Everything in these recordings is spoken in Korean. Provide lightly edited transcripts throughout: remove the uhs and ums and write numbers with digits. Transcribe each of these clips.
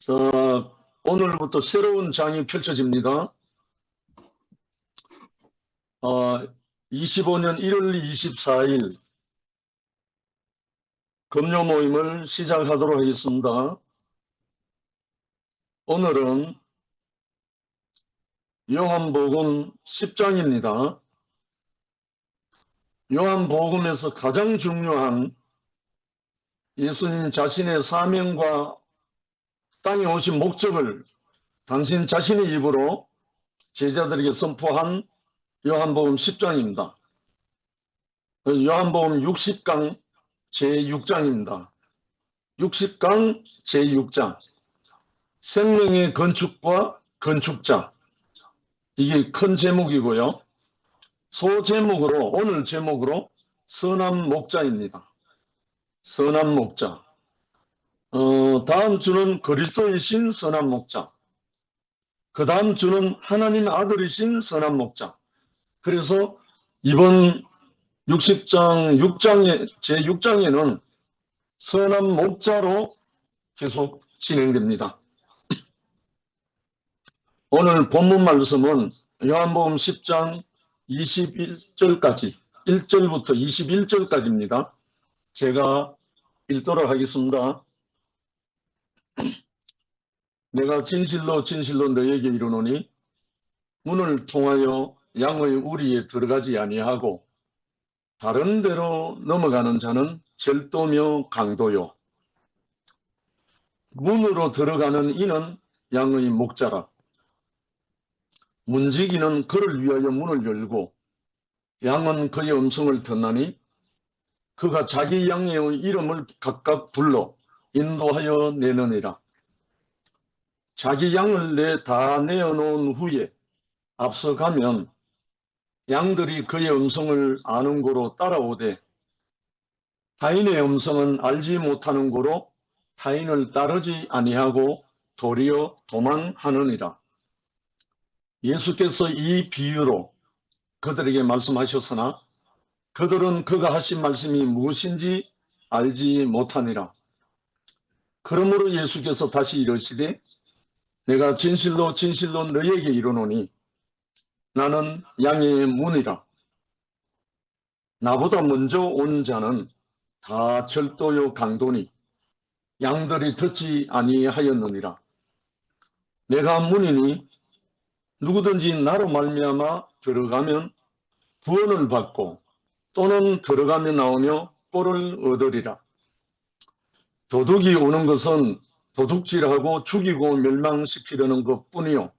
자, 오늘부터 새로운 장이 펼쳐집니다. 25년 1월 24일 금요 모임을 시작하도록 하겠습니다. 오늘은 요한복음 10장입니다. 요한복음에서 가장 중요한 예수님 자신의 사명과 땅에 오신 목적을 당신 자신의 입으로 제자들에게 선포한 요한복음 10장입니다. 요한복음 60강 제6장입니다. 60강 제6장 생명의 건축과 건축자, 이게 큰 제목이고요. 소제목으로 오늘 제목으로 선한 목자입니다. 선한 목자. 다음 주는 그리스도이신 선한 목자, 그 다음 주는 하나님 아들이신 선한 목자. 그래서 이번 60장 제6장에는 선한 목자로 계속 진행됩니다. 오늘 본문 말씀은 요한복음 10장 21절까지 1절부터 21절까지입니다. 제가 읽도록 하겠습니다. 내가 진실로 진실로 너에게 이르노니 문을 통하여 양의 우리에 들어가지 아니하고 다른 데로 넘어가는 자는 절도며 강도요. 문으로 들어가는 이는 양의 목자라. 문지기는 그를 위하여 문을 열고 양은 그의 음성을 듣나니 그가 자기 양의 이름을 각각 불러 인도하여 내느니라. 자기 양을 다 내어놓은 후에 앞서가면 양들이 그의 음성을 아는 고로 따라오되 타인의 음성은 알지 못하는 고로 타인을 따르지 아니하고 도리어 도망하느니라. 예수께서 이 비유로 그들에게 말씀하셨으나 그들은 그가 하신 말씀이 무엇인지 알지 못하니라. 그러므로 예수께서 다시 이르시되 내가 진실로 진실로 너희에게 이르노니 나는 양의 문이라. 나보다 먼저 온 자는 다 절도요 강도니 양들이 듣지 아니하였느니라. 내가 문이니 누구든지 나로 말미암아 들어가면 구원을 받고 또는 들어가며 나오며 꼴을 얻으리라. 도둑이 오는 것은 도둑질하고 죽이고 멸망시키려는 것뿐이요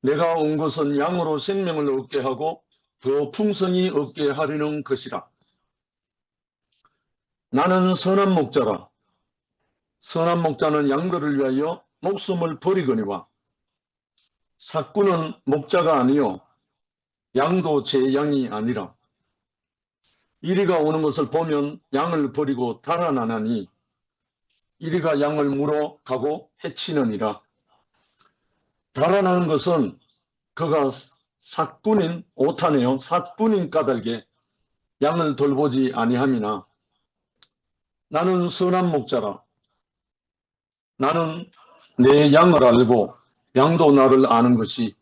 내가 온 것은 양으로 생명을 얻게 하고 더 풍성히 얻게 하려는 것이라. 나는 선한 목자라. 선한 목자는 양들을 위하여 목숨을 버리거니와 삭구는 목자가 아니요 양도 제 양이 아니라. 이리가 오는 것을 보면 양을 버리고 달아나나니 이리가 양을 물어 가고 해치느니라. 달아나는 것은 그가 삭군인 오타네요. 삭군인 까닭에 양을 돌보지 아니함이나 나는 선한 목자라. 나는 내 양을 알고 양도 나를 아는 것이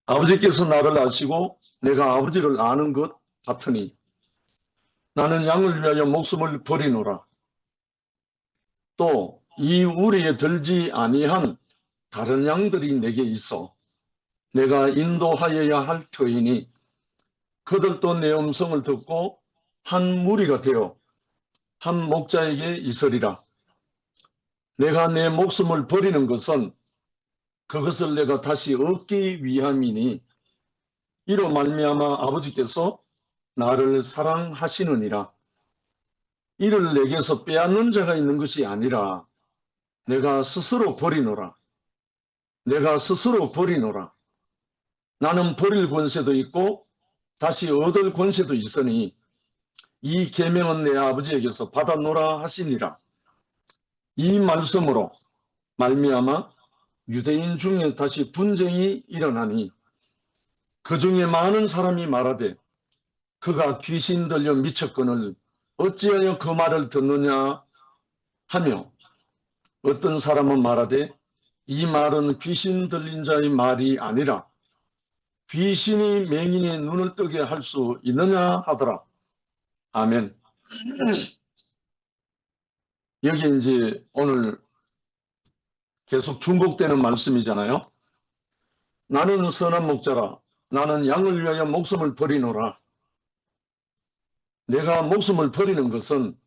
아버지께서 나를 아시고 내가 아버지를 아는 것 같으니 나는 양을 위하여 목숨을 버리노라. 또 이 우리에 들지 아니한 다른 양들이 내게 있어 내가 인도하여야 할 터이니 그들도 내 음성을 듣고 한 무리가 되어 한 목자에게 있으리라. 내가 내 목숨을 버리는 것은 그것을 내가 다시 얻기 위함이니 이로 말미암아 아버지께서 나를 사랑하시느니라. 이를 내게서 빼앗는 자가 있는 것이 아니라 내가 스스로 버리노라. 내가 스스로 버리노라. 나는 버릴 권세도 있고 다시 얻을 권세도 있으니 이 계명은 내 아버지에게서 받았노라 하시니라. 이 말씀으로 말미암아 유대인 중에 다시 분쟁이 일어나니 그 중에 많은 사람이 말하되 그가 귀신 들려 미쳤거늘 어찌하여 그 말을 듣느냐 하며 어떤 사람은 말하되 이 말은 귀신 들린 자의 말이 아니라 귀신이 맹인의 눈을 뜨게 할 수 있느냐 하더라. 아멘. 여기 이제 오늘 계속 중복되는 말씀이잖아요. 나는 선한 목자라. 나는 양을 위하여 목숨을 버리노라. 내가 목숨을 버리는 것은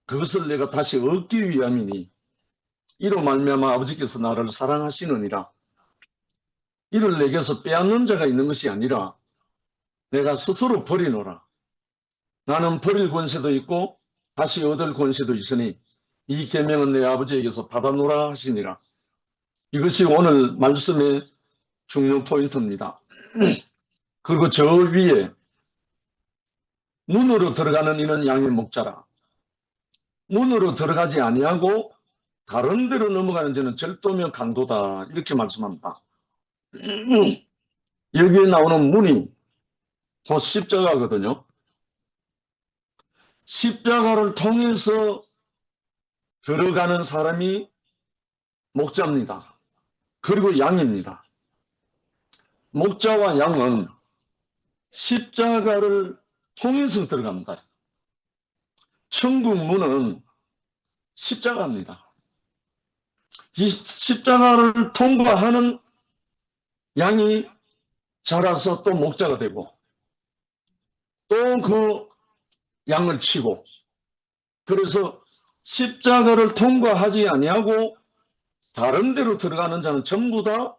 그것을 내가 다시 얻기 위함이니 이로 말미암아 아버지께서 나를 사랑하시느니라. 이를 내게서 빼앗는 자가 있는 것이 아니라 내가 스스로 버리노라. 나는 버릴 권세도 있고 다시 얻을 권세도 있으니 이 계명은 내 아버지에게서 받아노라 하시니라. 이것이 오늘 말씀의 중요 포인트입니다. 그리고 저 위에 문으로 들어가는 이는 양의 목자라. 문으로 들어가지 아니하고 다른 데로 넘어가는 자는 절도며 강도다. 이렇게 말씀합니다. 여기에 나오는 문이 곧 십자가거든요. 십자가를 통해서 들어가는 사람이 목자입니다. 그리고 양입니다. 목자와 양은 십자가를 통해서 들어갑니다. 천국 문은 십자가입니다. 이 십자가를 통과하는 양이 자라서 또 목자가 되고 또 그 양을 치고 그래서 십자가를 통과하지 아니하고 다른 데로 들어가는 자는 전부 다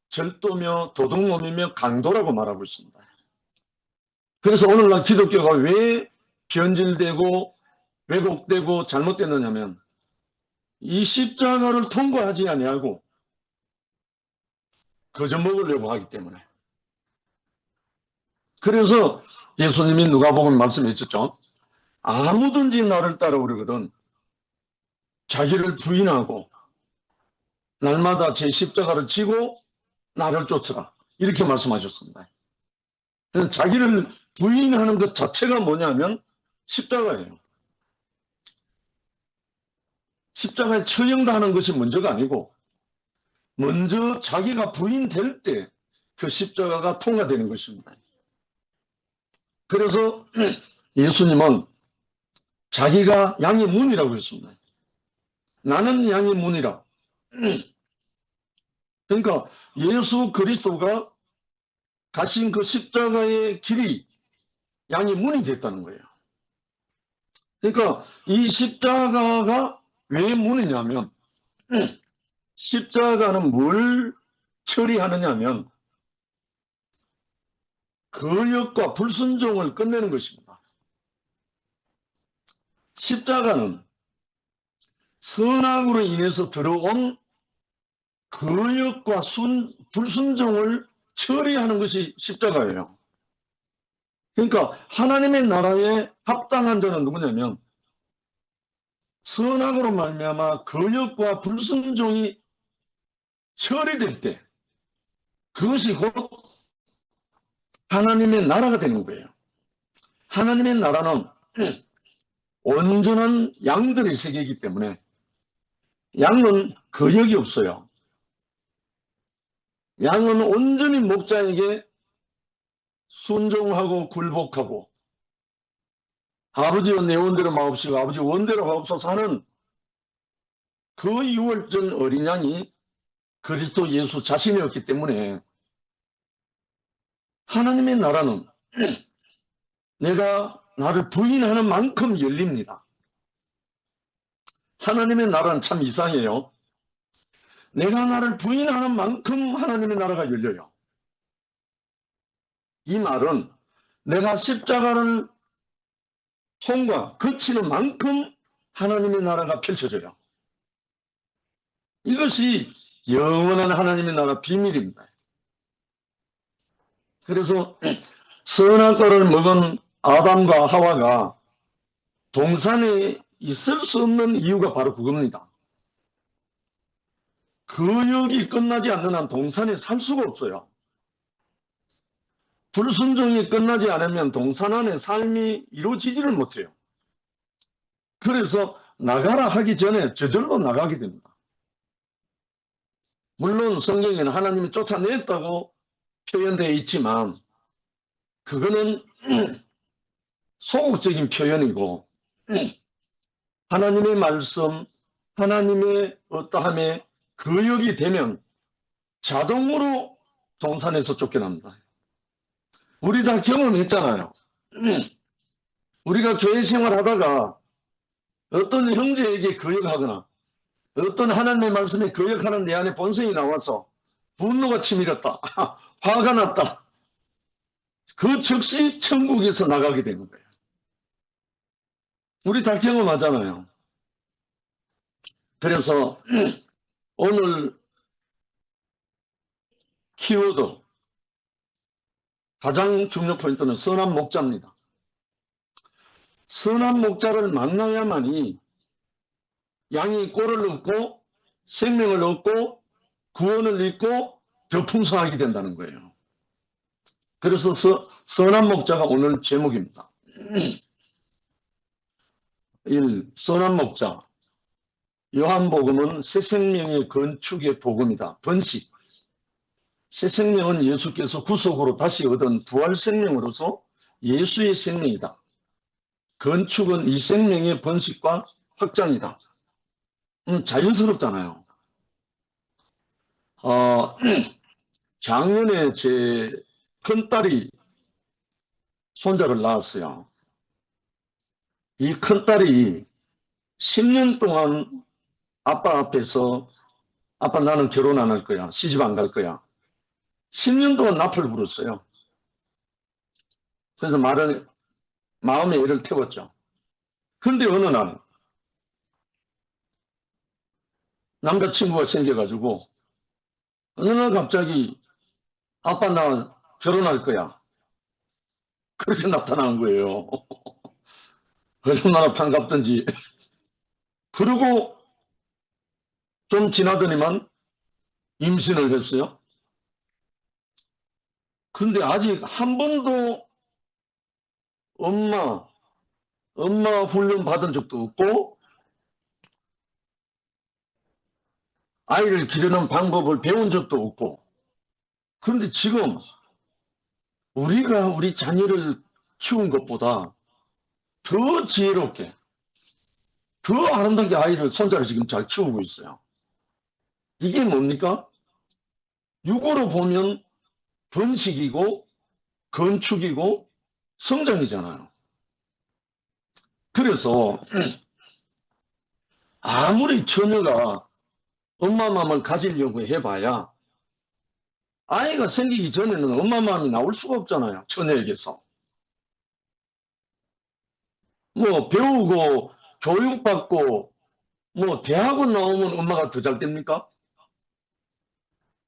절도며 도둑놈이며 강도라고 말하고 있습니다. 그래서 오늘날 기독교가 왜 변질되고 왜곡되고 잘못됐느냐면 이 십자가를 통과하지 아니하고 거저 먹으려고 하기 때문에. 그래서 예수님이 누가복음 말씀해 주셨죠. 아무든지 나를 따라오려거든 자기를 부인하고 날마다 제 십자가를 지고 나를 쫓으라. 이렇게 말씀하셨습니다. 자기를 부인하는 것 자체가 뭐냐면 십자가예요. 십자가에 처형당하는 것이 문제가 아니고 먼저 자기가 부인될 때 그 십자가가 통과되는 것입니다. 그래서 예수님은 자기가 양의 문이라고 했습니다. 나는 양의 문이라. 그러니까 예수 그리스도가 가신 그 십자가의 길이 양의 문이 됐다는 거예요. 그러니까 이 십자가가 왜 문이냐면 십자가는 뭘 처리하느냐 하면 거역과 불순종을 끝내는 것입니다. 십자가는 선악으로 인해서 들어온 거역과 불순종을 처리하는 것이 십자가예요. 그러니까 하나님의 나라에 합당한 자는 누구냐면 선악으로 말미암아 거역과 불순종이 처리될 때 그것이 곧 하나님의 나라가 되는 거예요. 하나님의 나라는 온전한 양들의 세계이기 때문에 양은 거역이 없어요. 양은 온전히 목자에게 순종하고 굴복하고 아버지여 내 원대로 마옵시고 아버지 원대로 하옵소서 하는 그 유월절 어린 양이 그리스도 예수 자신이었기 때문에 하나님의 나라는 내가 나를 부인하는 만큼 열립니다. 하나님의 나라는 참 이상해요. 내가 나를 부인하는 만큼 하나님의 나라가 열려요. 이 말은 내가 십자가를 거치는 만큼 하나님의 나라가 펼쳐져요. 이것이 영원한 하나님의 나라 비밀입니다. 그래서 선악과를 먹은 아담과 하와가 동산에 있을 수 없는 이유가 바로 그겁니다. 거역이 끝나지 않는 한 동산에 살 수가 없어요. 불순종이 끝나지 않으면 동산 안에 삶이 이루어지지를 못해요. 그래서 나가라 하기 전에 저절로 나가게 됩니다. 물론 성경에는 하나님이 쫓아냈다고 표현되어 있지만 그거는 소극적인 표현이고 하나님의 말씀, 하나님의 어떠함에 거역이 되면 자동으로 동산에서 쫓겨납니다. 우리 다 경험했잖아요. 우리가 교회 생활하다가 어떤 형제에게 거역하거나 어떤 하나님의 말씀에 거역하는 내 안에 본성이 나와서 분노가 치밀었다. 화가 났다. 그 즉시 천국에서 나가게 되는 거예요. 우리 다 경험하잖아요. 그래서 오늘 키워드 가장 중요 포인트는 선한 목자입니다. 선한 목자를 만나야만이 양이 꼴을 얻고 생명을 얻고 구원을 얻고 더 풍성하게 된다는 거예요. 그래서 선한 목자가 오늘 제목입니다. 1. 선한 목자. 요한복음은 새 생명의 건축의 복음이다. 번식. 새 생명은 예수께서 구속으로 다시 얻은 부활 생명으로서 예수의 생명이다. 건축은 이 생명의 번식과 확장이다. 자연스럽잖아요. 작년에 제 큰딸이 손자를 낳았어요. 이 큰딸이 10년 동안 아빠 앞에서 아빠 나는 결혼 안 할 거야. 시집 안 갈 거야. 10년 동안 나팔 불었어요. 그래서 마음에 애를 태웠죠. 그런데 어느 날 남자친구가 생겨가지고 어느 날 갑자기 아빠 나 결혼할 거야. 그렇게 나타난 거예요. 얼마나 반갑던지. 그리고 좀 지나더니만 임신을 했어요. 근데 아직 한 번도 엄마 훈련 받은 적도 없고 아이를 기르는 방법을 배운 적도 없고. 그런데 지금 우리가 우리 자녀를 키운 것보다 더 지혜롭게 더 아름답게 손자를 지금 잘 키우고 있어요. 이게 뭡니까? 육으로 보면 번식이고 건축이고 성장이잖아요. 그래서 아무리 처녀가 엄마 마음을 가지려고 해봐야 아이가 생기기 전에는 엄마 마음이 나올 수가 없잖아요. 처녀에게서. 뭐 배우고 교육받고 뭐 대학원 나오면 엄마가 더 잘 됩니까?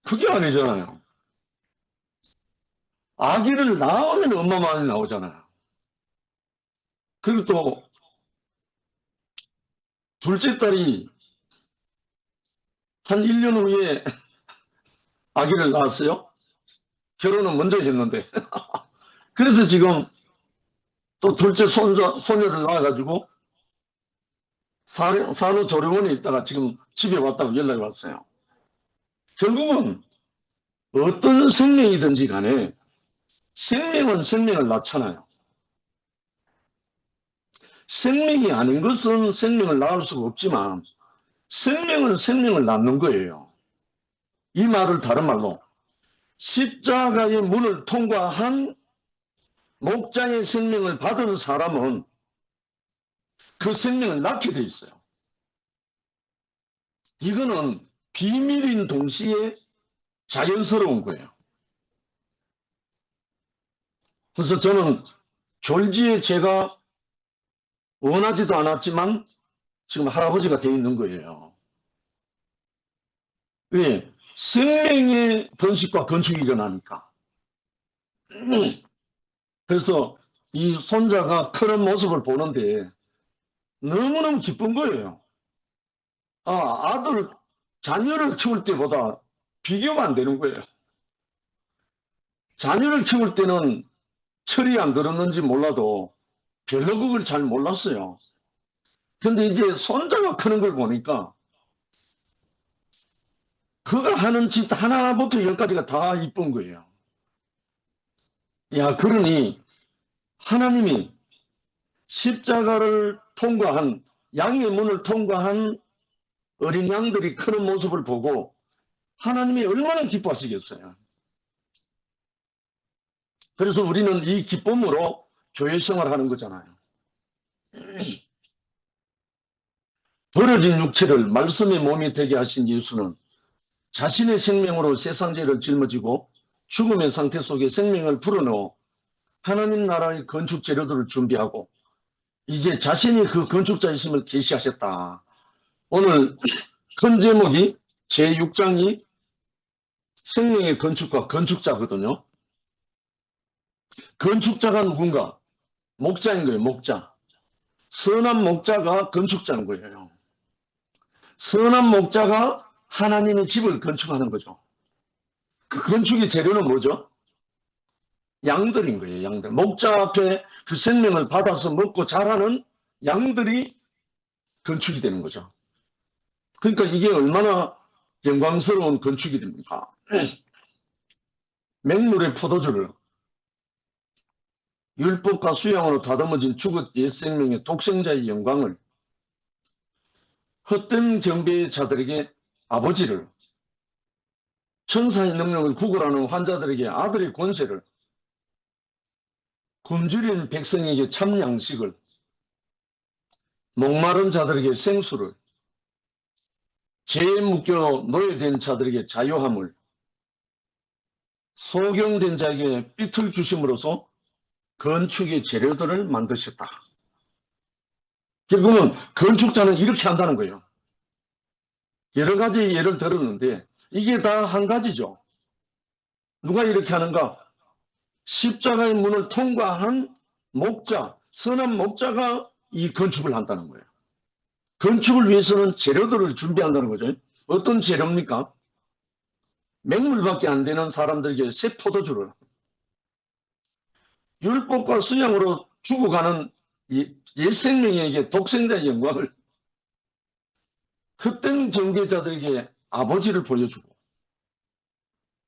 그게 아니잖아요. 아기를 낳으면 엄마 마음이 나오잖아요. 그리고 또 둘째 딸이 한 1년 후에 아기를 낳았어요. 결혼은 먼저 했는데. 그래서 지금 또 둘째 소녀를 낳아가지고 산후조리원에 있다가 지금 집에 왔다고 연락이 왔어요. 결국은 어떤 생명이든지 간에 생명은 생명을 낳잖아요. 생명이 아닌 것은 생명을 낳을 수가 없지만 생명은 생명을 낳는 거예요. 이 말을 다른 말로 십자가의 문을 통과한 목자의 생명을 받은 사람은 그 생명을 낳게 돼 있어요. 이거는 비밀인 동시에 자연스러운 거예요. 그래서 저는 졸지에 제가 원하지도 않았지만 지금 할아버지가 돼 있는 거예요. 왜? 생명의 번식과 건축이 일어나니까. 그래서 이 손자가 크는 모습을 보는데 너무너무 기쁜 거예요. 자녀를 키울 때보다 비교가 안 되는 거예요. 자녀를 키울 때는 철이 안 들었는지 몰라도 별로 그걸 잘 몰랐어요. 근데 이제 손자가 크는 걸 보니까 그가 하는 짓 하나부터 열까지가 다 이쁜 거예요. 야, 그러니 하나님이 십자가를 통과한, 양의 문을 통과한 어린 양들이 크는 모습을 보고 하나님이 얼마나 기뻐하시겠어요. 그래서 우리는 이 기쁨으로 교회 생활하는 거잖아요. 버려진 육체를 말씀의 몸이 되게 하신 예수는 자신의 생명으로 세상 죄를 짊어지고 죽음의 상태 속에 생명을 불어넣어 하나님 나라의 건축 재료들을 준비하고 이제 자신이 그 건축자이심을 계시하셨다. 오늘 큰 제목이 제6장이 생명의 건축가, 건축자거든요. 건축자가 누군가? 목자인 거예요, 목자. 선한 목자가 건축자인 거예요. 선한 목자가 하나님의 집을 건축하는 거죠. 그 건축의 재료는 뭐죠? 양들인 거예요, 양들. 목자 앞에 그 생명을 받아서 먹고 자라는 양들이 건축이 되는 거죠. 그러니까 이게 얼마나 영광스러운 건축이 됩니까? 맹물의 포도주를 율법과 수양으로 다듬어진 죽은 옛 생명의 독생자의 영광을 헛된 경배의 자들에게 아버지를, 천사의 능력을 구걸하는 환자들에게 아들의 권세를, 굶주린 백성에게 참 양식을, 목마른 자들에게 생수를, 죄에 묶여 노예된 자들에게 자유함을, 소경된 자에게 삐틀 주심으로써 건축의 재료들을 만드셨다. 결국은 건축자는 이렇게 한다는 거예요. 여러 가지 예를 들었는데 이게 다 한 가지죠. 누가 이렇게 하는가? 십자가의 문을 통과한 목자, 선한 목자가 이 건축을 한다는 거예요. 건축을 위해서는 재료들을 준비한다는 거죠. 어떤 재료입니까? 맹물밖에 안 되는 사람들에게 새 포도주를, 율법과 수양으로 죽어가는 옛 생명에게 독생자의 영광을, 헛된 경배자들에게 아버지를 보여주고,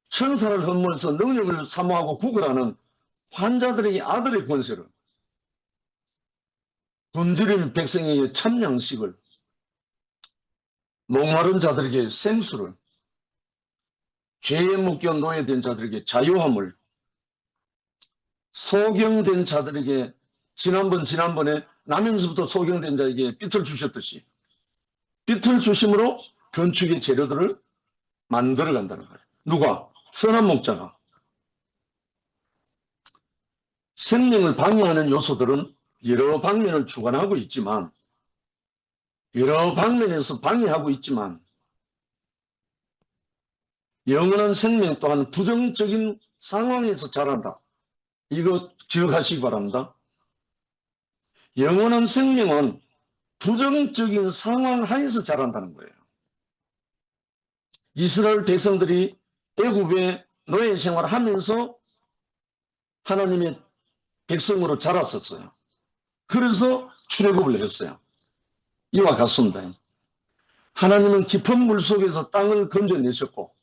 천사를 흠모해서 능력을 사모하고 구걸하는 환자들에게 아들의 권세를, 굶주린 백성에게 참 양식을, 목마른 자들에게 생수를, 죄에 묶여 노예된 자들에게 자유함을, 소경된 자들에게 지난번에 나면서부터 소경된 자에게 삐틀 주셨듯이 삐틀 주심으로 건축의 재료들을 만들어 간다는 거예요. 누가? 선한 목자가. 생명을 방해하는 요소들은 여러 방면을 주관하고 있지만, 여러 방면에서 방해하고 있지만, 영원한 생명 또한 부정적인 상황에서 자란다. 이거 기억하시기 바랍니다. 영원한 생명은 부정적인 상황 하에서 자란다는 거예요. 이스라엘 백성들이 애굽의 노예 생활을 하면서 하나님의 백성으로 자랐었어요. 그래서 출애굽을 했어요. 이와 같습니다. 하나님은 깊은 물 속에서 땅을 건져내셨고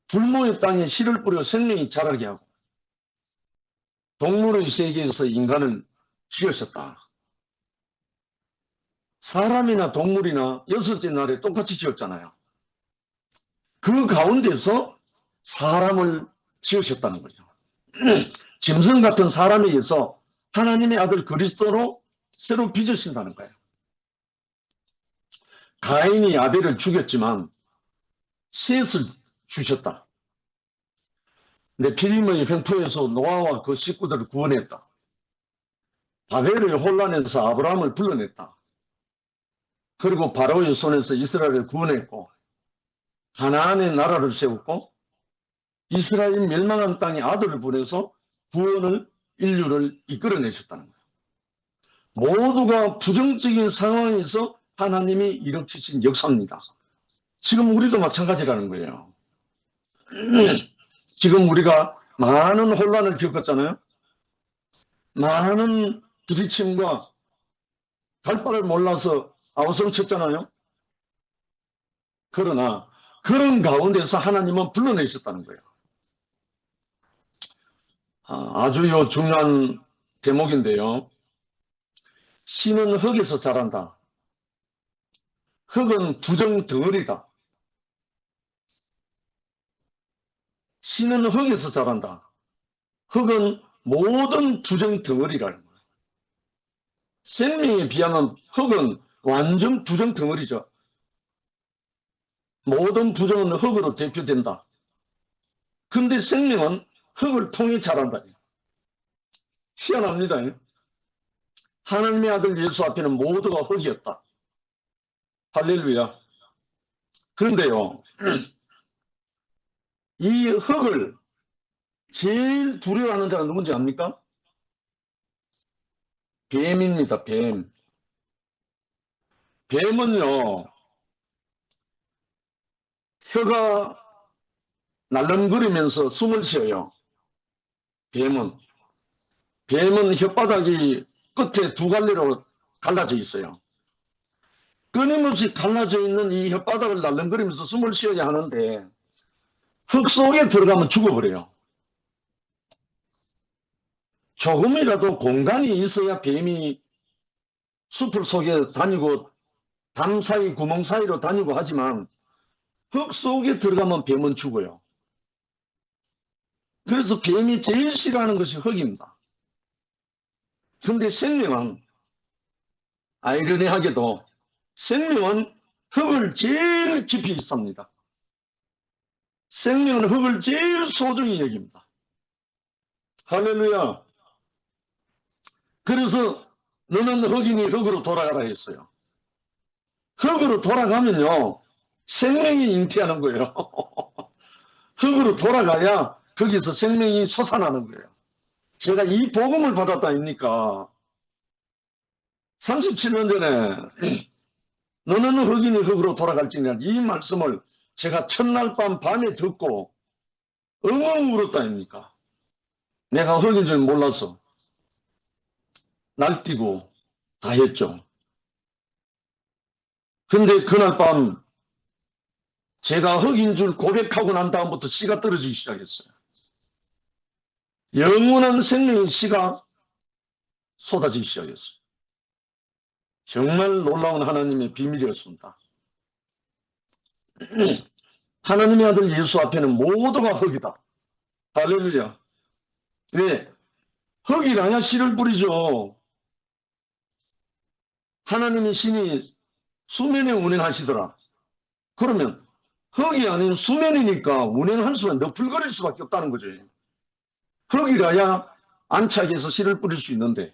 불모의 땅에 씨를 뿌려 생명이 자라게 하고 동물의 세계에서 인간을 지으셨다. 사람이나 동물이나 여섯째 날에 똑같이 지었잖아요. 그 가운데서 사람을 지으셨다는 거죠. 짐승 같은 사람에 의해서 하나님의 아들 그리스도로 새로 빚으신다는 거예요. 가인이 아벨을 죽였지만 셋을 주셨다. 네피림의 횡포에서 노아와 그 식구들을 구원했다. 바벨의 혼란에서 아브라함을 불러냈다. 그리고 바로의 손에서 이스라엘을 구원했고 가나안의 나라를 세웠고 이스라엘 멸망한 땅에 아들을 보내서 구원을 인류를 이끌어내셨다는 거예요. 모두가 부정적인 상황에서 하나님이 일으키신 역사입니다. 지금 우리도 마찬가지라는 거예요. 지금 우리가 많은 혼란을 겪었잖아요. 많은 부딪힘과 갈 바를 몰라서 아우성 쳤잖아요. 그러나 그런 가운데서 하나님은 불러내셨다는 거예요. 아주 중요한 대목인데요. 씨는 흙에서 자란다. 흙은 부정 덩어리다. 씨는 흙에서 자란다. 흙은 모든 부정 덩어리라는 거예요. 생명에 비하면 흙은 완전 부정 덩어리죠. 모든 부정은 흙으로 대표된다. 근데 생명은 흙을 통해 자란다. 희한합니다. 하나님의 아들 예수 앞에는 모두가 흙이었다. 할렐루야. 그런데요, 이 흙을 제일 두려워하는 자가 누군지 압니까? 뱀입니다. 뱀. 뱀은요, 혀가 날름거리면서 숨을 쉬어요. 뱀은. 뱀은 혓바닥이 끝에 두 갈래로 갈라져 있어요. 끊임없이 갈라져 있는 이 혓바닥을 날름거리면서 숨을 쉬어야 하는데 흙 속에 들어가면 죽어버려요. 조금이라도 공간이 있어야 뱀이 숲을 속에 다니고 담 사이 구멍 사이로 다니고 하지만 흙 속에 들어가면 뱀은 죽어요. 그래서 뱀이 제일 싫어하는 것이 흙입니다. 그런데 생명은 아이러니하게도 생명은 흙을 제일 깊이 삽니다. 생명은 흙을 제일 소중히 여깁니다. 할렐루야. 그래서 너는 흙이니 흙으로 돌아가라 했어요. 흙으로 돌아가면요 생명이 잉태하는 거예요. 흙으로 돌아가야 거기서 생명이 솟아나는 거예요. 제가 이 복음을 받았다 아닙니까? 37년 전에 너는 흙이니 흙으로 돌아갈지니라 이 말씀을 제가 첫날 밤에 듣고 엉엉 울었다 아닙니까? 내가 흙인 줄 몰라서 날뛰고 다 했죠. 근데 그날 밤 제가 흙인 줄 고백하고 난 다음부터 씨가 떨어지기 시작했어요. 영원한 생명의 씨가 쏟아지기 시작했어요. 정말 놀라운 하나님의 비밀이었습니다. 하나님의 아들 예수 앞에는 모두가 흙이다. 할렐루야. 왜? 흙이라야 씨를 뿌리죠. 하나님의 신이 수면에 운행하시더라. 그러면 흙이 아닌 수면이니까 운행할 수가 너풀거릴 수밖에 없다는 거죠. 흙이라야 안착해서 씨를 뿌릴 수 있는데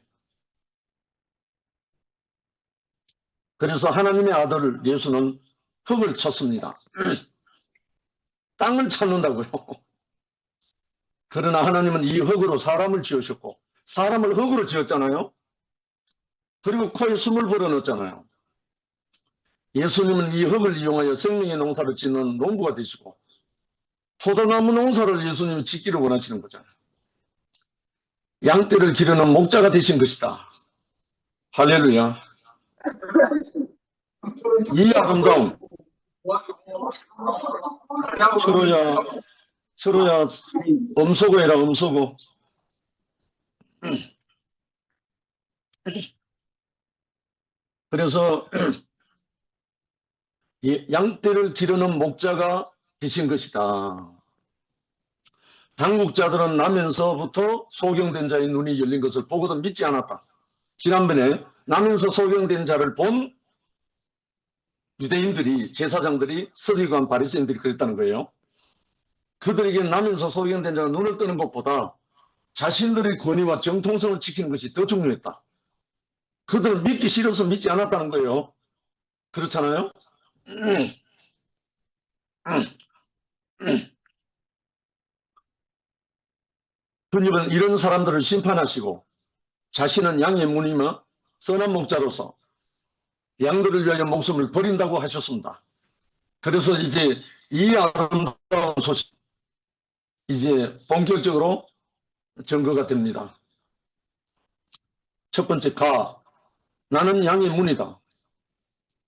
그래서 하나님의 아들 예수는 흙을 쳤습니다. 땅을 찾는다고요. 그러나 하나님은 이 흙으로 사람을 지으셨고 사람을 흙으로 지었잖아요. 그리고 코에 숨을 불어넣었잖아요. 예수님은 이 흙을 이용하여 생명의 농사를 짓는 농부가 되시고 포도나무 농사를 예수님이 짓기를 원하시는 거잖아요. 양떼를 기르는 목자가 되신 것이다. 할렐루야. 이 아름다움. 철호야 음소거 해라 음소거. 그래서 양떼를 기르는 목자가 되신 것이다. 당국자들은 나면서부터 소경된 자의 눈이 열린 것을 보고도 믿지 않았다. 지난번에 나면서 소경된 자를 본 유대인들이 제사장들이 서기관 바리새인들이 그랬다는 거예요. 그들에게 나면서 소경된 자가 눈을 뜨는 것보다 자신들의 권위와 정통성을 지키는 것이 더 중요했다. 그들은 믿기 싫어서 믿지 않았다는 거예요. 그렇잖아요. 주님은 이런 사람들을 심판하시고 자신은 양의 문이며 선한 목자로서 양들을 위하여 목숨을 버린다고 하셨습니다. 그래서 이제 이 아름다운 소식 이제 본격적으로 증거가 됩니다. 첫 번째 나는 양의 문이다.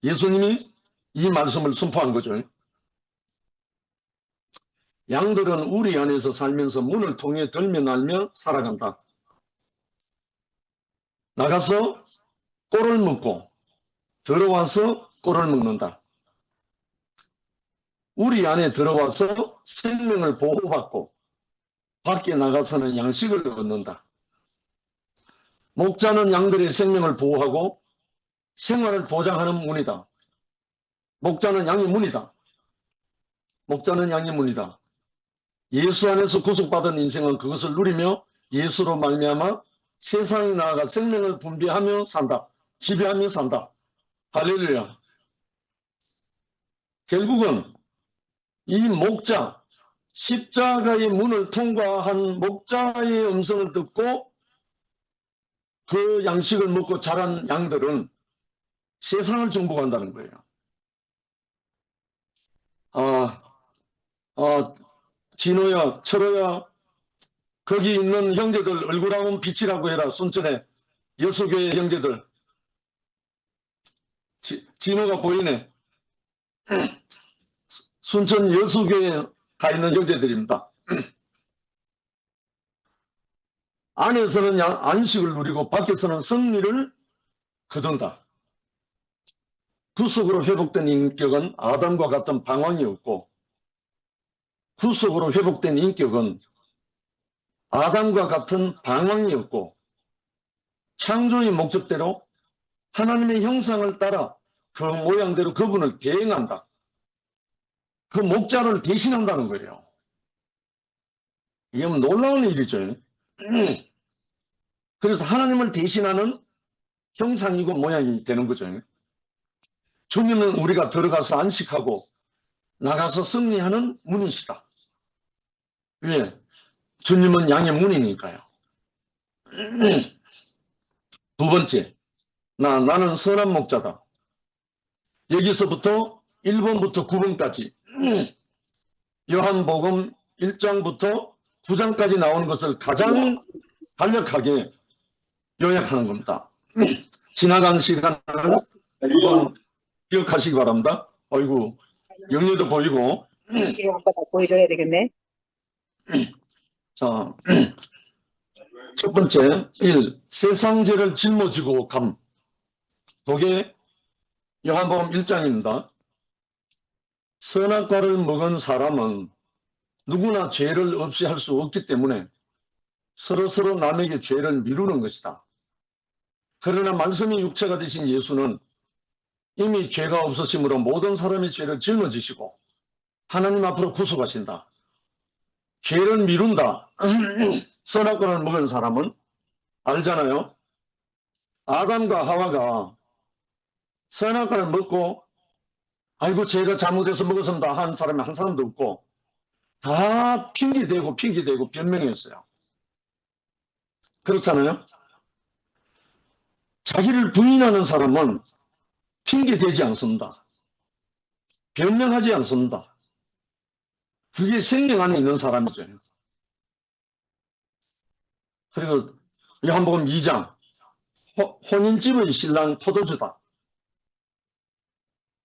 예수님이 이 말씀을 선포한 거죠. 양들은 우리 안에서 살면서 문을 통해 들며 날며 살아간다. 나가서 꼴을 먹고 들어와서 꼴을 먹는다. 우리 안에 들어와서 생명을 보호받고 밖에 나가서는 양식을 얻는다. 목자는 양들의 생명을 보호하고 생활을 보장하는 문이다. 목자는 양의 문이다. 목자는 양의 문이다. 예수 안에서 구속받은 인생은 그것을 누리며 예수로 말미암아 세상에 나아가 생명을 분배하며 산다. 지배하며 산다. 할렐루야. 결국은 이 목자, 십자가의 문을 통과한 목자의 음성을 듣고 그 양식을 먹고 자란 양들은 세상을 정복한다는 거예요. 진호야, 철호야, 거기 있는 형제들 얼굴 한번 비치라고 해라. 순천에 여수교회 형제들. 진호가 보이네. 순천 여수교회에 가 있는 형제들입니다. 안에서는 안식을 누리고 밖에서는 승리를 거둔다. 구속으로 회복된 인격은 아담과 같은 방황이 없고, 구속으로 회복된 인격은 아담과 같은 방황이 없고, 창조의 목적대로 하나님의 형상을 따라 그 모양대로 그분을 대행한다. 그 목자를 대신한다는 거예요. 이게 놀라운 일이죠. 그래서 하나님을 대신하는 형상이고 모양이 되는 거죠. 주님은 우리가 들어가서 안식하고 나가서 승리하는 문이시다. 왜? 주님은 양의 문이니까요. 두 번째, 나는 선한 목자다. 여기서부터 1번부터 9번까지 요한복음 1장부터 9장까지 나오는 것을 가장 간략하게 요약하는 겁니다. 지나간 시간을 한번 기억하시기 바랍니다. 아이고, 영리도 보이고. 이거 아빠 다 보여줘야 되겠네. 자, 첫 번째, 1. 세상죄를 짊어지고 감. 그게 요한복음 1장입니다. 선악과를 먹은 사람은 누구나 죄를 없이 할 수 없기 때문에 서로서로 남에게 죄를 미루는 것이다. 그러나 말씀이 육체가 되신 예수는 이미 죄가 없으심으로 모든 사람의 죄를 짊어지시고 하나님 앞으로 구속하신다. 죄를 미룬다. 선악과를 먹은 사람은 알잖아요. 아담과 하와가 선악과를 먹고 아이고 제가 잘못해서 먹었습니다 한 사람이 한 사람도 없고 다 핑계대고 변명했어요. 그렇잖아요. 자기를 부인하는 사람은 핑계대지 않습니다. 변명하지 않습니다. 그게 생명 안에 있는 사람이죠. 그리고 요한복음 2장 혼인집의 신랑 포도주다.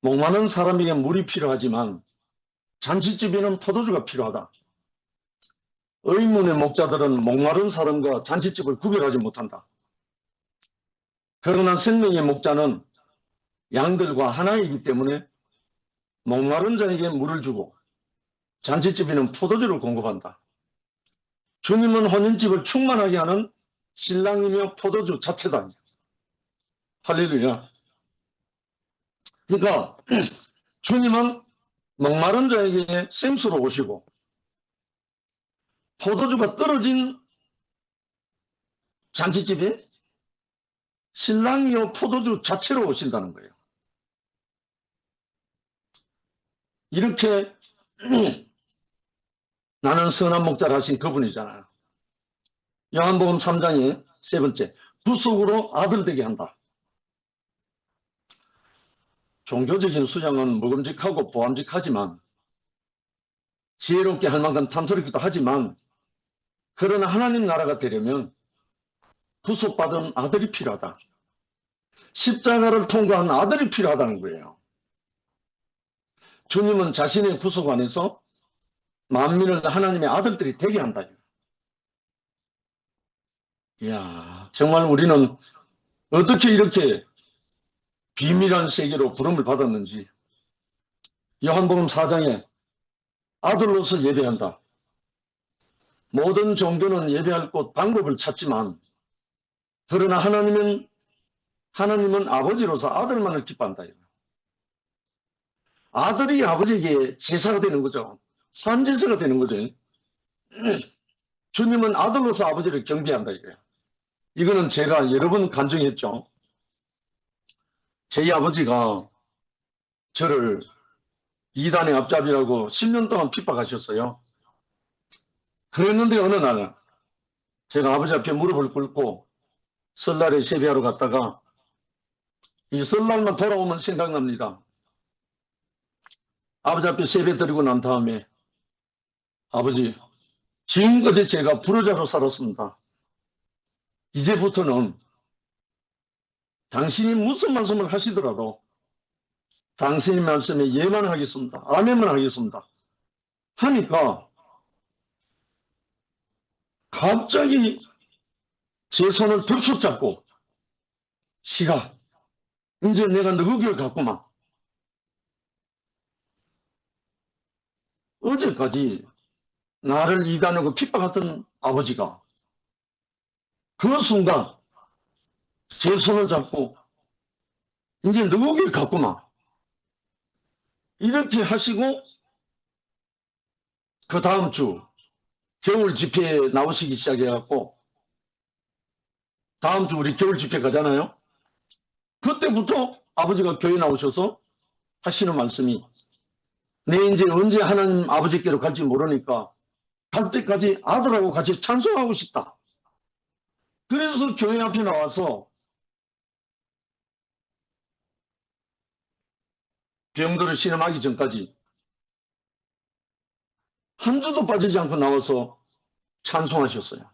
목마른 사람에게 물이 필요하지만 잔치집에는 포도주가 필요하다. 의문의 목자들은 목마른 사람과 잔치집을 구별하지 못한다. 그러나 생명의 목자는 양들과 하나이기 때문에 목마른 자에게 물을 주고 잔치집에는 포도주를 공급한다. 주님은 혼인집을 충만하게 하는 신랑이며 포도주 자체다. 할렐루야. 그러니까 주님은 목마른 자에게 생수로 오시고 포도주가 떨어진 잔치집에 신랑이요 포도주 자체로 오신다는 거예요. 이렇게 나는 선한 목자를 하신 그분이잖아요. 요한복음 3장의 세 번째, 구속으로 아들 되게 한다. 종교적인 수양은 먹음직하고 보암직하지만 지혜롭게 할 만큼 탐스럽기도 하지만 그러나 하나님 나라가 되려면 구속받은 아들이 필요하다. 십자가를 통과한 아들이 필요하다는 거예요. 주님은 자신의 구속 안에서 만민을 하나님의 아들들이 되게 한다. 이야, 정말 우리는 어떻게 이렇게 비밀한 세계로 부름을 받았는지. 요한복음 4장에 아들로서 예배한다. 모든 종교는 예배할 곳 방법을 찾지만 그러나 하나님은 아버지로서 아들만을 기뻐한다. 아들이 아버지에게 제사가 되는 거죠. 산제사가 되는 거죠. 주님은 아들로서 아버지를 경배한다. 이거는 제가 여러 번 간증했죠. 제 아버지가 저를 이단의 앞잡이라고 10년 동안 핍박하셨어요. 그랬는데 어느 날 제가 아버지 앞에 무릎을 꿇고 설날에 세배하러 갔다가 이 설날만 돌아오면 생각납니다. 아버지 앞에 세배 드리고 난 다음에 아버지, 지금까지 제가 불효자로 살았습니다. 이제부터는 당신이 무슨 말씀을 하시더라도 당신의 말씀에 예만 하겠습니다. 아멘만 하겠습니다. 하니까 갑자기 제 손을 덜컥 잡고 시가 이제 내가 너그 길 갔구만. 어제까지 나를 이단하고 핍박했던 아버지가 그 순간 제 손을 잡고 이제 너그 길 갔구만. 이렇게 하시고 그 다음 주 겨울 집회에 나오시기 시작해갖고 다음 주 우리 겨울 집회 가잖아요. 그때부터 아버지가 교회 나오셔서 하시는 말씀이 내 이제 언제 하나님 아버지께로 갈지 모르니까 갈 때까지 아들하고 같이 찬송하고 싶다. 그래서 교회 앞에 나와서 병들을 신음하기 전까지 한 주도 빠지지 않고 나와서 찬송하셨어요.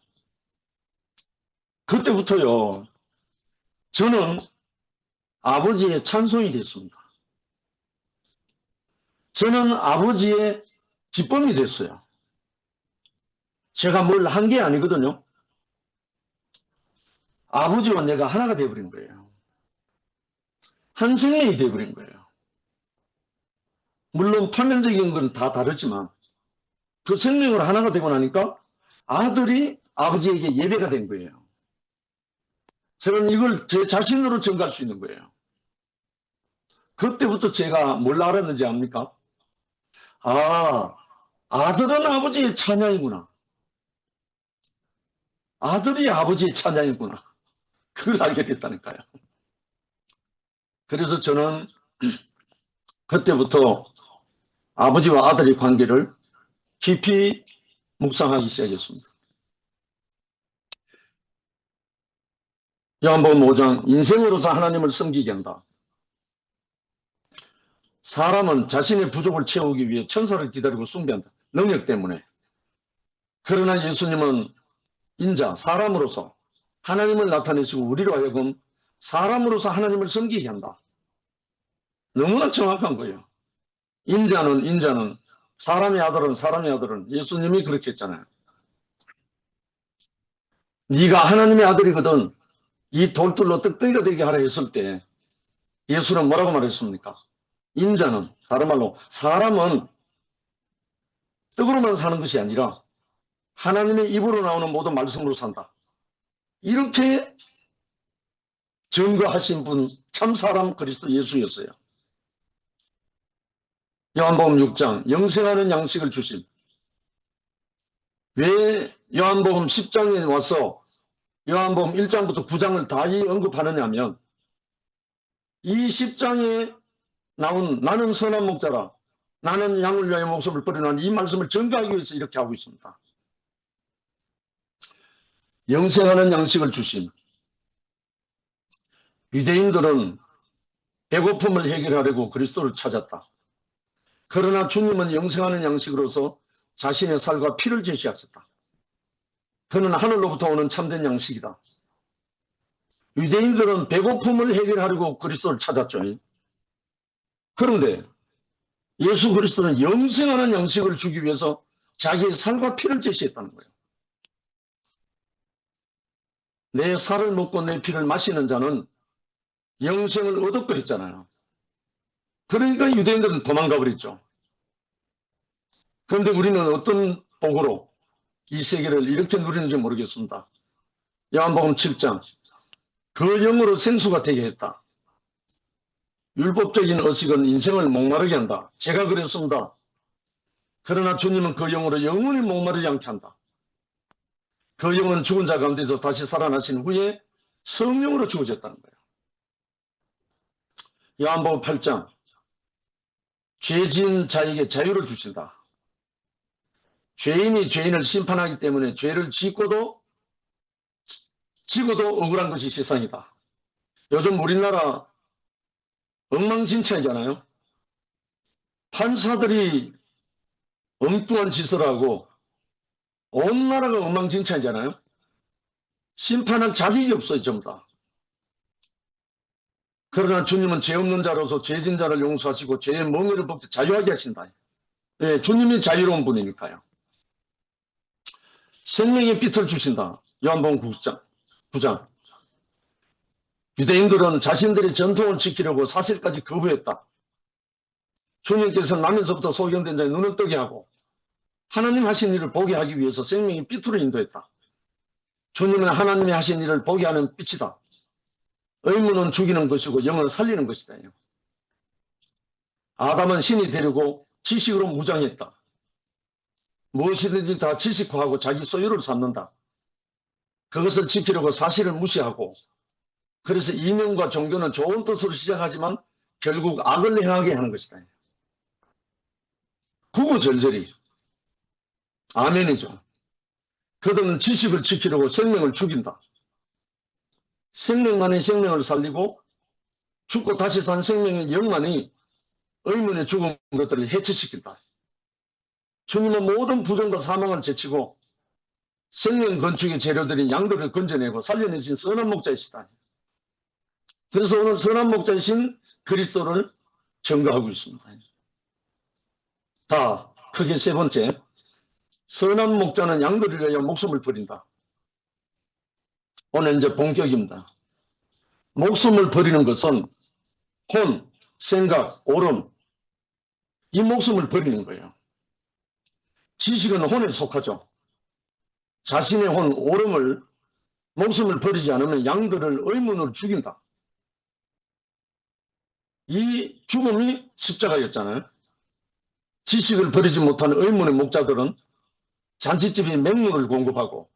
그때부터요, 저는 아버지의 찬송이 됐습니다. 저는 아버지의 기쁨이 됐어요. 제가 뭘 한 게 아니거든요. 아버지와 내가 하나가 되어버린 거예요. 한 생명이 되어버린 거예요. 물론 표면적인 건 다 다르지만 그 생명으로 하나가 되고 나니까 아들이 아버지에게 예배가 된 거예요. 저는 이걸 제 자신으로 증가할 수 있는 거예요. 그때부터 제가 뭘 알았는지 압니까? 아, 아들은 아버지의 찬양이구나. 아들이 아버지의 찬양이구나. 그걸 알게 됐다니까요. 그래서 저는 그때부터 아버지와 아들의 관계를 깊이 묵상하기 시작했습니다. 요한복음 5장 인생으로서 하나님을 섬기게 한다. 사람은 자신의 부족을 채우기 위해 천사를 기다리고 숭배한다. 능력 때문에. 그러나 예수님은 인자, 사람으로서 하나님을 나타내시고 우리로 하여금 사람으로서 하나님을 섬기게 한다. 너무나 정확한 거예요. 인자는 사람의 아들은 예수님이 그렇게 했잖아요. 네가 하나님의 아들이거든 이 돌들로 떡덩이가 되게 하라 했을 때 예수는 뭐라고 말했습니까? 인자는 다른 말로 사람은 떡으로만 사는 것이 아니라 하나님의 입으로 나오는 모든 말씀으로 산다. 이렇게 증거하신 분 참사람 그리스도 예수였어요. 요한복음 6장 영생하는 양식을 주심. 왜 요한복음 10장에 와서 요한복음 1장부터 9장을 다 언급하느냐 하면 이 10장에 나온 나는 선한 목자라 나는 양을 위하여 목숨을 버리노니 이 말씀을 증거하기 위해서 이렇게 하고 있습니다. 영생하는 양식을 주심. 유대인들은 배고픔을 해결하려고 그리스도를 찾았다. 그러나 주님은 영생하는 양식으로서 자신의 살과 피를 제시하셨다. 그는 하늘로부터 오는 참된 양식이다. 유대인들은 배고픔을 해결하려고 그리스도를 찾았죠. 그런데 예수 그리스도는 영생하는 양식을 주기 위해서 자기의 살과 피를 제시했다는 거예요. 내 살을 먹고 내 피를 마시는 자는 영생을 얻었고 했잖아요. 그러니까 유대인들은 도망가 버렸죠. 그런데 우리는 어떤 복으로 이 세계를 이렇게 누리는지 모르겠습니다. 요한복음 7장 그 영으로 생수가 되게 했다. 율법적인 의식은 인생을 목마르게 한다. 제가 그랬습니다. 그러나 주님은 그 영으로 영원히 목마르지 않게 한다. 그 영은 죽은 자 가운데서 다시 살아나신 후에 성령으로 주어졌다는 거예요. 요한복음 8장 죄진 자에게 자유를 주신다. 죄인이 죄인을 심판하기 때문에 죄를 지고도 억울한 것이 세상이다. 요즘 우리나라 엉망진창이잖아요. 판사들이 엉뚱한 짓을 하고 온 나라가 엉망진창이잖아요. 심판할 자격이 없어요, 전부 다. 그러나 주님은 죄 없는 자로서 죄진 자를 용서하시고 죄의 멍에를 벗겨 자유하게 하신다. 예, 주님이 자유로운 분이니까요. 생명의 빛을 주신다. 요한복음 9장. 유대인들은 자신들의 전통을 지키려고 사실까지 거부했다. 주님께서 나면서부터 소경된 자의 눈을 뜨게 하고 하나님 하신 일을 보게 하기 위해서 생명의 빛으로 인도했다. 주님은 하나님이 하신 일을 보게 하는 빛이다. 의무는 죽이는 것이고 영은 살리는 것이다. 아담은 신이 되려고 지식으로 무장했다. 무엇이든지 다 지식화하고 자기 소유를 삼는다. 그것을 지키려고 사실을 무시하고 그래서 이념과 종교는 좋은 뜻으로 시작하지만 결국 악을 행하게 하는 것이다. 구구절절히 아멘이죠. 그들은 지식을 지키려고 생명을 죽인다. 생명만이 생명을 살리고 죽고 다시 산 생명의 영만이 의문의 죽은 것들을 해체시킨다. 주님은 모든 부정과 사망을 제치고 생명 건축의 재료들인 양들을 건져내고 살려내신 선한 목자이시다. 그래서 오늘 선한 목자이신 그리스도를 증거하고 있습니다. 다 크게 세 번째, 선한 목자는 양들을 위하여 목숨을 버린다. 오늘 이제 본격입니다. 목숨을 버리는 것은 혼, 생각, 오름, 이 목숨을 버리는 거예요. 지식은 혼에 속하죠. 자신의 혼, 오름을, 목숨을 버리지 않으면 양들을 의문으로 죽인다. 이 죽음이 십자가였잖아요. 지식을 버리지 못한 의문의 목자들은 잔치집에 맹물을 공급하고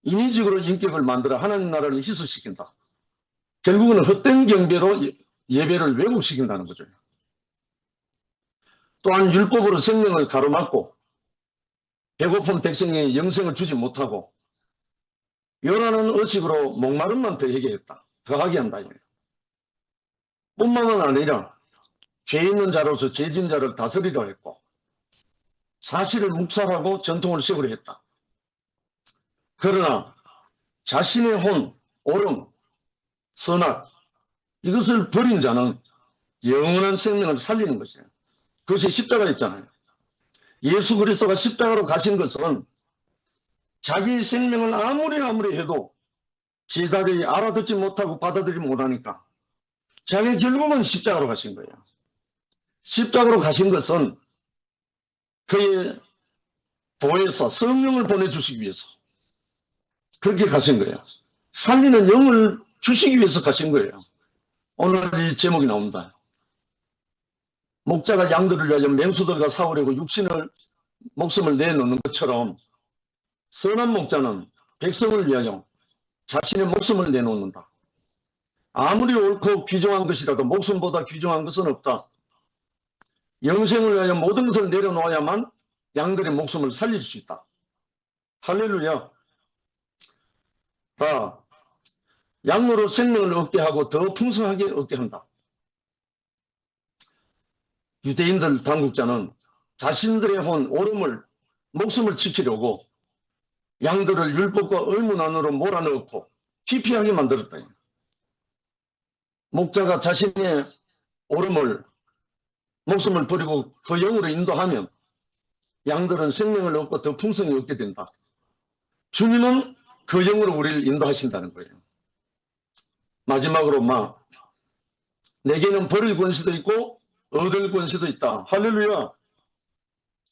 인위적으로 인격을 만들어 하나님 나라를 희석시킨다. 결국은 헛된 경배로 예배를 왜곡시킨다는 거죠. 또한 율법으로 생명을 가로막고 배고픈 백성에게 영생을 주지 못하고 요란한 의식으로 목마름만 더하게 했다. 더하게 한다. 뿐만 아니라 죄 있는 자로서 죄진 자를 다스리려 했고 사실을 묵살하고 전통을 세우려 했다. 그러나 자신의 혼, 오름, 선악 이것을 버린 자는 영원한 생명을 살리는 것이에요. 그것이 십자가였잖아요. 예수 그리스도가 십자가로 가신 것은 자기의 생명을 아무리 해도 제자들이 알아듣지 못하고 받아들이지 못하니까 자기 결국은 십자가로 가신 거예요. 십자가로 가신 것은 그의 보혜사 성령을 보내주시기 위해서 그렇게 가신 거예요. 살리는 영을 주시기 위해서 가신 거예요. 오늘 이 제목이 나옵니다. 목자가 양들을 위하여 맹수들과 싸우려고 목숨을 내놓는 것처럼 선한 목자는 백성을 위하여 자신의 목숨을 내놓는다. 아무리 옳고 귀중한 것이라도 목숨보다 귀중한 것은 없다. 영생을 위하여 모든 것을 내려놓아야만 양들의 목숨을 살릴 수 있다. 할렐루야. 양으로 생명을 얻게 하고 더 풍성하게 얻게 한다. 유대인들 당국자는 자신들의 혼, 오름을, 목숨을 지키려고 양들을 율법과 의문 안으로 몰아넣고 피폐하게 만들었다. 목자가 자신의 오름을, 목숨을 버리고 그 영으로 인도하면 양들은 생명을 얻고 더 풍성히 얻게 된다. 주님은 그 영으로 우리를 인도하신다는 거예요. 마지막으로 내게는 버릴 권세도 있고 얻을 권세도 있다. 할렐루야.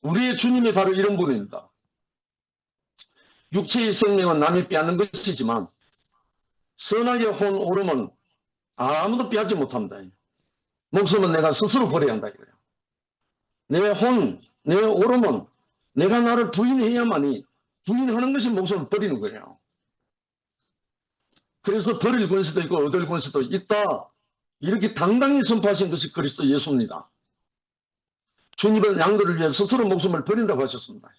우리의 주님이 바로 이런 분입니다. 육체의 생명은 남이 빼앗는 것이지만 선하게 혼 오름은 아무도 빼앗지 못합니다. 목숨은 내가 스스로 버려야 한다 이거예요. 내 오름은 내가 나를 부인해야만이, 부인하는 것이 목숨을 버리는 거예요. 그래서 버릴 권세도 있고 얻을 권세도 있다. 이렇게 당당히 선포하신 것이 그리스도 예수입니다. 주님은 양들을 위해 스스로 목숨을 버린다고 하셨습니다.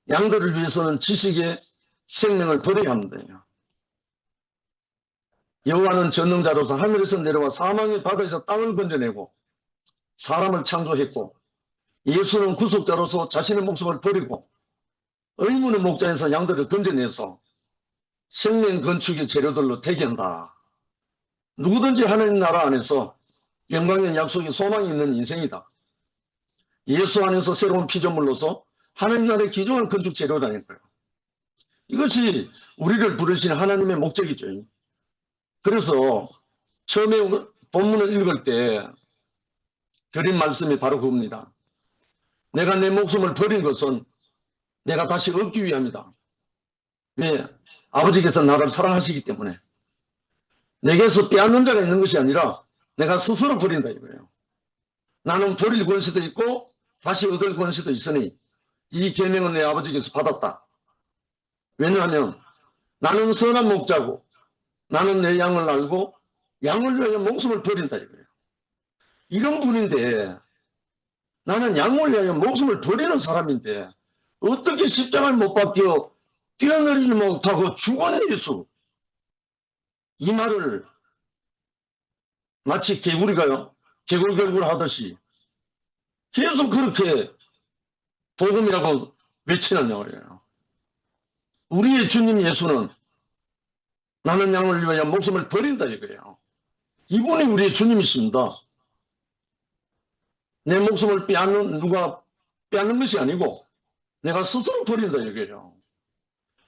양들을 위해서는 지식의 생명을 버려야 합니다. 여호와는 전능자로서 하늘에서 내려와 사망의 바다에서 땅을 건져내고 사람을 창조했고, 예수는 구속자로서 자신의 목숨을 버리고 의문의 목자에서 양들을 건져내서 생명 건축의 재료들로 대기한다. 누구든지 하나님 나라 안에서 영광의 약속의 소망이 있는 인생이다. 예수 안에서 새로운 피조물로서 하나님 나라의 기존한 건축 재료라는 거예요. 이것이 우리를 부르신 하나님의 목적이죠. 그래서 처음에 본문을 읽을 때 드린 말씀이 바로 그겁니다. 내가 내 목숨을 버린 것은 내가 다시 얻기 위함이다. 왜? 아버지께서 나를 사랑하시기 때문에. 내게서 빼앗는 자가 있는 것이 아니라 내가 스스로 버린다 이거예요. 나는 버릴 권세도 있고 다시 얻을 권세도 있으니 이 계명은 내 아버지께서 받았다. 왜냐하면 나는 선한 목자고 나는 내 양을 알고 양을 위하여 목숨을 버린다 이거예요. 이런 분인데, 나는 양을 위하여 목숨을 버리는 사람인데 어떻게 십자가를 못 박혀 뛰어내리지 못하고 죽은 예수, 이 말을 마치 개구리가요, 개굴개굴 하듯이 계속 그렇게 복음이라고 외치느냐 말이에요. 우리의 주님 예수는 나는 양을 위하여 목숨을 버린다 이거예요. 이분이 우리의 주님이십니다. 내 목숨을 누가 빼앗는 것이 아니고 내가 스스로 버린다 이거예요.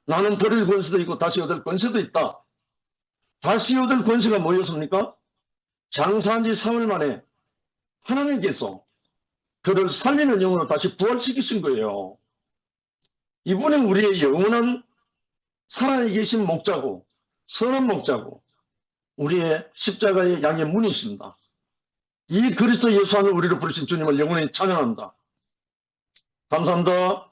나는 버릴 권세도 있고 다시 얻을 권세도 있다. 다시 얻을 권세가 뭐였습니까? 장사한 지 3일 만에 하나님께서 그를 살리는 영으로 다시 부활시키신 거예요. 이분이 우리의 영원한 살아계신 목자고 선한 목자고 우리의 십자가의 양의 문이십니다. 이 그리스도 예수 안에 우리를 부르신 주님을 영원히 찬양합니다. 감사합니다.